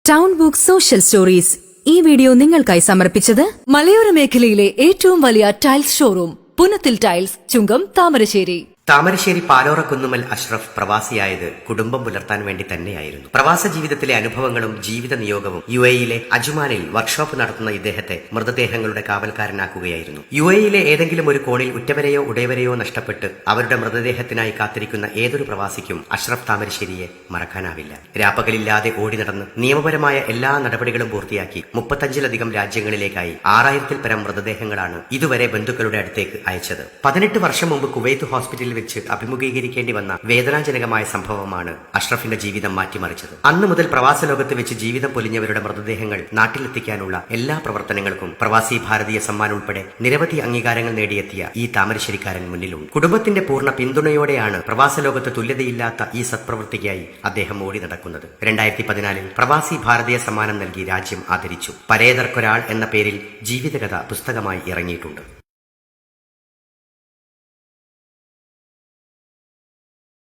Town book social stories ഈ video നിങ്ങൾക്കായി സമർപ്പിച്ചത് മലയോര മേഖലയിലെ ഏറ്റവും വലിയ ടൈൽസ് ഷോറൂം പുനത്തിൽ ടൈൽസ്, ചുങ്കം, താമരശ്ശേരി. താമരശ്ശേരി പാലോറ കുന്നുമ്മൽ അഷ്റഫ് പ്രവാസിയായത് കുടുംബം പുലർത്താൻ വേണ്ടി തന്നെയായിരുന്നു. പ്രവാസ ജീവിതത്തിലെ അനുഭവങ്ങളും ജീവിത നിയോഗവും UAE-യിലെ അജ്മാനിൽ വർക്ക്ഷോപ്പ് നടത്തുന്ന ഇദ്ദേഹത്തെ മൃതദേഹങ്ങളുടെ കാവൽക്കാരനാക്കുകയായിരുന്നു. UAE-യിലെ ഏതെങ്കിലും ഒരു കോണിൽ ഉറ്റവരെയോ ഉടയവരെയോ നഷ്ടപ്പെട്ട് അവരുടെ മൃതദേഹത്തിനായി കാത്തിരിക്കുന്ന ഏതൊരു പ്രവാസിക്കും അഷ്റഫ് താമരശ്ശേരിയെ മറക്കാനാവില്ല. രാപ്പകലില്ലാതെ ഓടി നടന്ന് നിയമപരമായ എല്ലാ നടപടികളും പൂർത്തിയാക്കി 35-ലധികം രാജ്യങ്ങളിലേക്കായി 6000-ൽ പരം മൃതദേഹങ്ങളാണ് ഇതുവരെ ബന്ധുക്കളുടെ അടുത്തേക്ക് അയച്ചത്. 18 വർഷം മുമ്പ് കുവൈത്ത് ഹോസ്പിറ്റലിൽ വെച്ച് അഭിമുഖീകരിക്കേണ്ടി വന്ന വേദനാജനകമായ സംഭവമാണ് അഷ്റഫിന്റെ ജീവിതം മാറ്റിമറിച്ചത്. അന്നു മുതൽ പ്രവാസ ലോകത്ത് വെച്ച് ജീവിതം പൊലിഞ്ഞവരുടെ മൃതദേഹങ്ങൾ നാട്ടിലെത്തിക്കാനുള്ള എല്ലാ പ്രവർത്തനങ്ങൾക്കും പ്രവാസി ഭാരതീയ സമ്മാൻ ഉൾപ്പെടെ നിരവധി അംഗീകാരങ്ങൾ നേടിയെത്തിയ ഈ താമരശ്ശേരിക്കാരൻ മുന്നിലുണ്ട്. കുടുംബത്തിന്റെ പൂർണ്ണ പിന്തുണയോടെയാണ് പ്രവാസ ലോകത്ത് തുല്യതയില്ലാത്ത ഈ സത്പ്രവൃത്തിക്കായി അദ്ദേഹം ഓടി നടക്കുന്നത്. 2014-ൽ പ്രവാസി ഭാരതീയ സമ്മാനം നൽകി രാജ്യം ആദരിച്ചു. പരേതർക്കൊരാൾ എന്ന പേരിൽ ജീവിതകഥ പുസ്തകമായി ഇറങ്ങിയിട്ടുണ്ട്.